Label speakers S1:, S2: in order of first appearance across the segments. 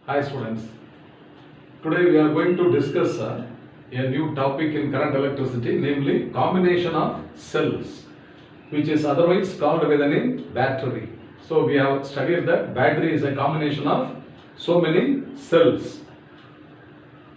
S1: Hi students, today we are going to discuss a new topic in current electricity, namely combination of cells, which is otherwise called by the name battery. So we have studied that battery is a combination of so many cells.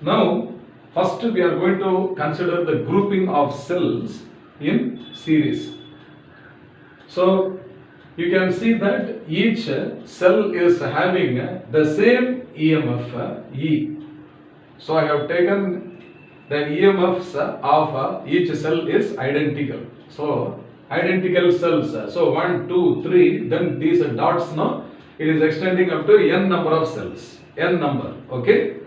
S1: Now first we are going to consider the grouping of cells in series. So you can see that each cell is having the same EMF E. So I have taken the EMFs of each cell is identical. So identical cells. So 1, 2, 3. Then these dots now it is extending up to n number of cells. N number. Okay.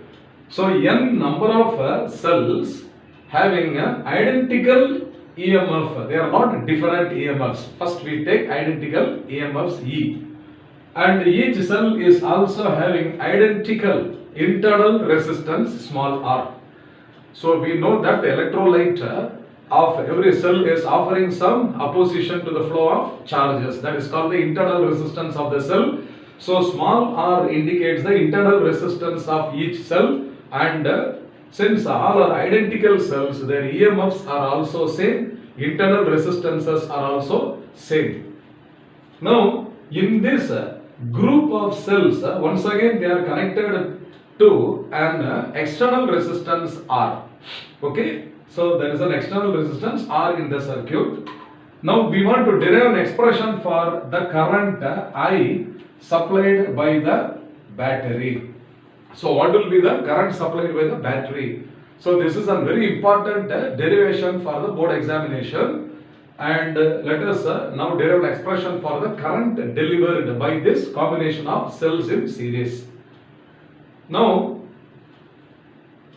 S1: So n number of cells having identical EMF. They are not different EMFs. First we take identical EMFs E. And each cell is also having identical internal resistance small r. So we know that the electrolyte of every cell is offering some opposition to the flow of charges. That is called the internal resistance of the cell. So small r indicates the internal resistance of each cell, and since all are identical cells, their EMFs are also same, internal resistances are also same. Now in this group of cells, once again they are connected to an external resistance R. Okay, so there is an external resistance R in the circuit. Now we want to derive an expression for the current I supplied by the battery. So what will be the current supplied by the battery? So this is a very important derivation for the board examination, and let us now derive an expression for the current delivered by this combination of cells in series. Now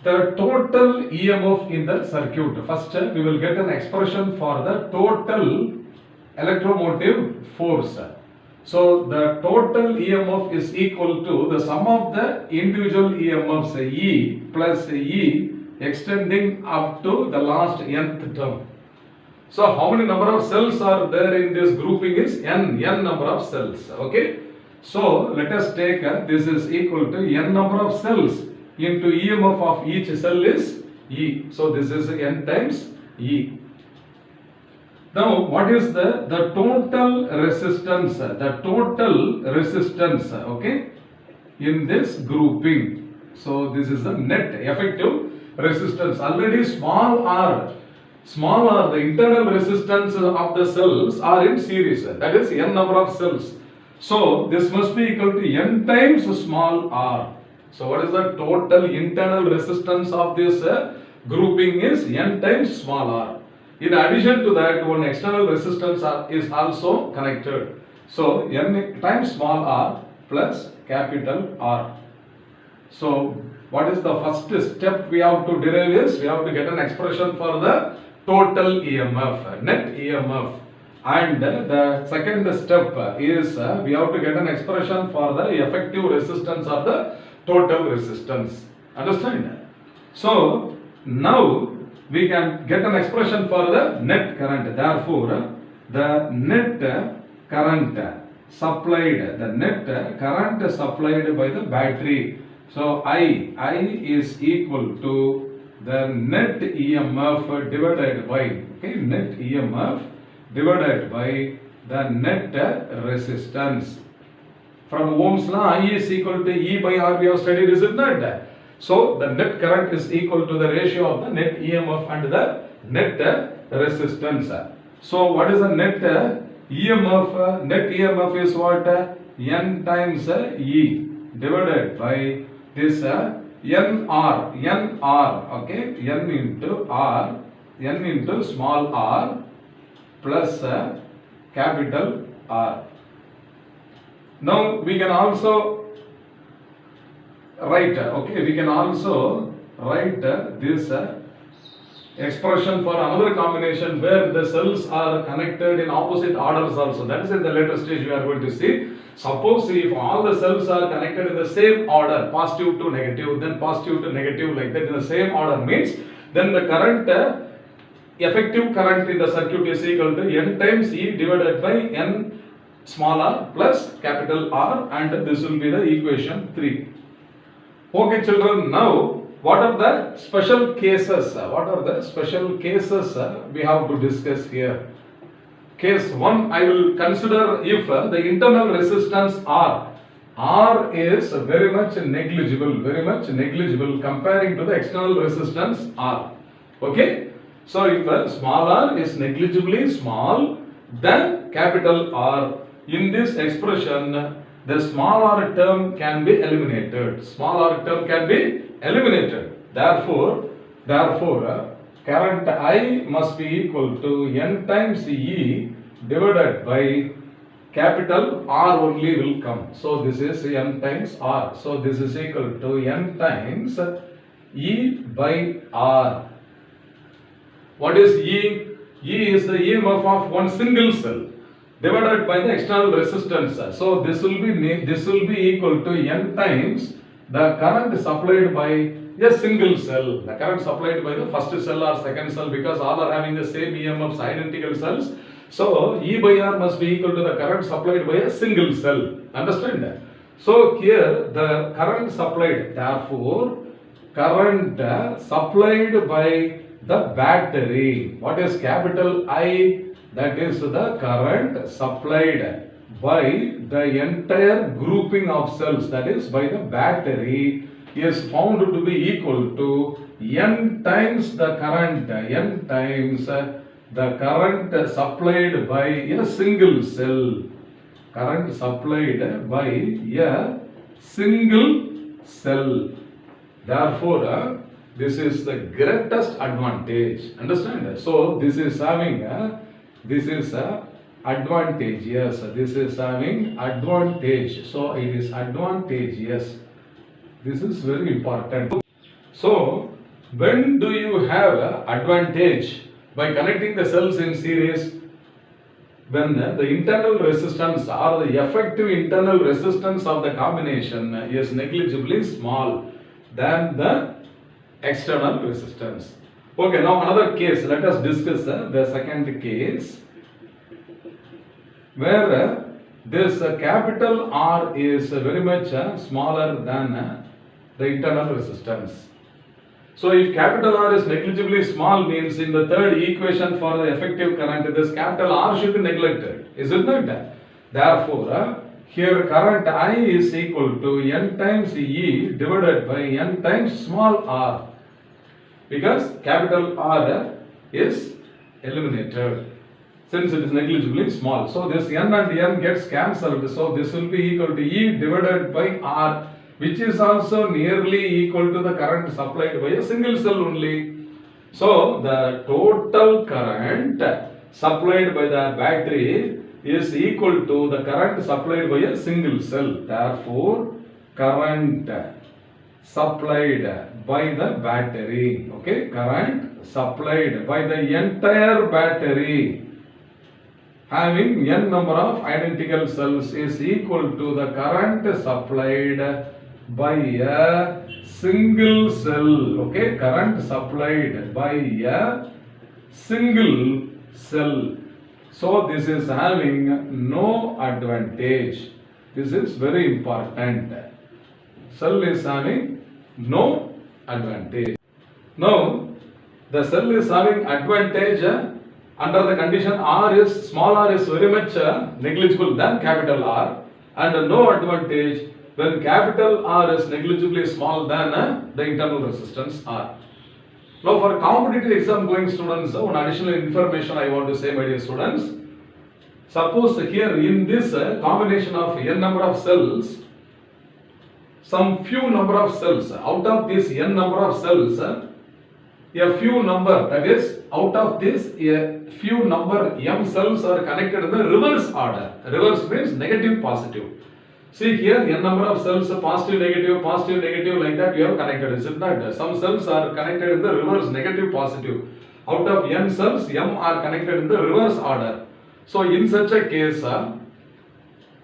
S1: the total EMF in the circuit. First we will get an expression for the total electromotive force. So the total EMF is equal to the sum of the individual EMFs E plus E extending up to the last nth term. So how many number of cells are there in this grouping is n number of cells. Okay. So let us take this is equal to n number of cells into EMF of each cell is E. So this is n times E. Now what is the total resistance? The total resistance, okay, in this grouping. So this is the net effective resistance. Already small r, the internal resistance of the cells are in series. That is n number of cells. So this must be equal to n times small r. So what is the total internal resistance of this grouping is n times small r. In addition to that, one external resistance is also connected. So n times small r plus capital R. So what is the first step we have to derive is we have to get an expression for the total EMF, net EMF. And the second step is we have to get an expression for the effective resistance of the total resistance. Understand? So now we can get an expression for the net current. Therefore, the net current supplied, by the battery. So I is equal to the net EMF divided by, okay, net EMF divided by the net resistance. From Ohm's law, I is equal to E by R we have studied, is it not? So the net current is equal to the ratio of the net EMF and the net resistance. So what is the net EMF? Net EMF is what? N times E divided by this NR, okay, N into R, N into small r plus capital R. Now we can also write, okay, we can also write this expression for another combination where the cells are connected in opposite orders also. That is in the later stage we are going to see. Suppose if all the cells are connected in the same order, positive to negative, then positive to negative, like that in the same order, means then the current, effective current in the circuit is equal to n times E divided by n small r plus capital R, and this will be the equation 3. Okay, children, now what are the special cases? What are the special cases we have to discuss here? Case 1, I will consider if the internal resistance R is very much negligible comparing to the external resistance R. Okay? So, if small r is negligibly small, then capital R. In this expression, the small r term can be eliminated. Small r term can be eliminated. Therefore, current I must be equal to N times E divided by capital R only will come. So, this is N times R. So, this is equal to N times E by R. What is E? E is the EMF of one single cell divided by the external resistance. So this will be equal to N times the current supplied by a single cell. The current supplied by the first cell or second cell, because all are having the same EMFs, identical cells. So E by R must be equal to the current supplied by a single cell. Understand? So here the current supplied, therefore current supplied by the battery. What is capital I? That is the current supplied by the entire grouping of cells, that is by the battery, is found to be equal to N times the current, N times the current supplied by a single cell. Current supplied by a single cell. Therefore, this is the greatest advantage. Understand? So this is having advantage. Yes, this is having advantage. So it is advantageous. This is very important. So when do you have advantage? By connecting the cells in series, when the internal resistance or the effective internal resistance of the combination is negligibly small than the external resistance. Okay, now another case. Let us discuss the second case, where this capital R is very much smaller than the internal resistance. So if capital R is negligibly small, means in the third equation for the effective current, this capital R should be neglected. Is it not? Therefore, here current I is equal to N times E divided by N times small r, because capital R is eliminated since it is negligibly small. So this N and N gets cancelled. So this will be equal to E divided by R, which is also nearly equal to the current supplied by a single cell only. So the total current supplied by the battery is equal to the current supplied by a single cell. Therefore, current supplied by the battery, okay, current supplied by the entire battery having n number of identical cells is equal to the current supplied by a single cell, okay, current supplied by a single cell. So this is having no advantage. This is very important. Cell is having no advantage. Now the cell is having advantage under the condition small r is very much negligible than capital R, and no advantage when capital R is negligibly small than the internal resistance R. Now for competitive exam going students, one additional information I want to say, my dear students. Suppose here in this combination of n number of cells, some few number of cells, out of this n number of cells, a few number, that is out of this a few number m cells are connected in the reverse order. Reverse means negative positive. See here n number of cells, positive negative like that you have connected, is it not? Some cells are connected in the reverse negative positive. Out of n cells, m are connected in the reverse order. So in such a case,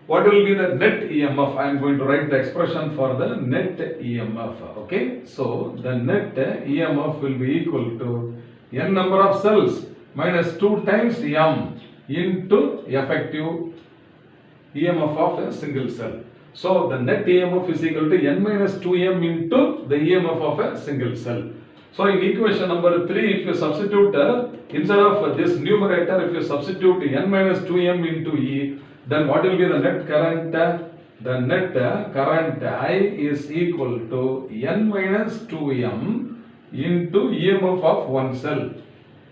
S1: what will be the net EMF? I am going to write the expression for the net EMF. Okay, so the net EMF will be equal to n number of cells minus 2 times m into effective EMF of a single cell. So the net EMF is equal to n minus 2m into the EMF of a single cell. So in equation number 3, if you substitute instead of this numerator, if you substitute n minus 2m into E, then what will be the net current? The net current I is equal to n minus 2m into EMF of one cell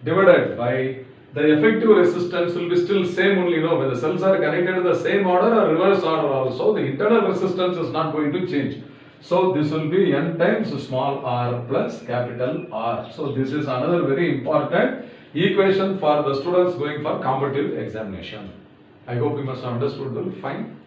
S1: divided by the effective resistance will be still same only, when the cells are connected in the same order or reverse order also, the internal resistance is not going to change. So this will be n times small r plus capital R. So this is another very important equation for the students going for competitive examination. I hope you must have understood well. Fine.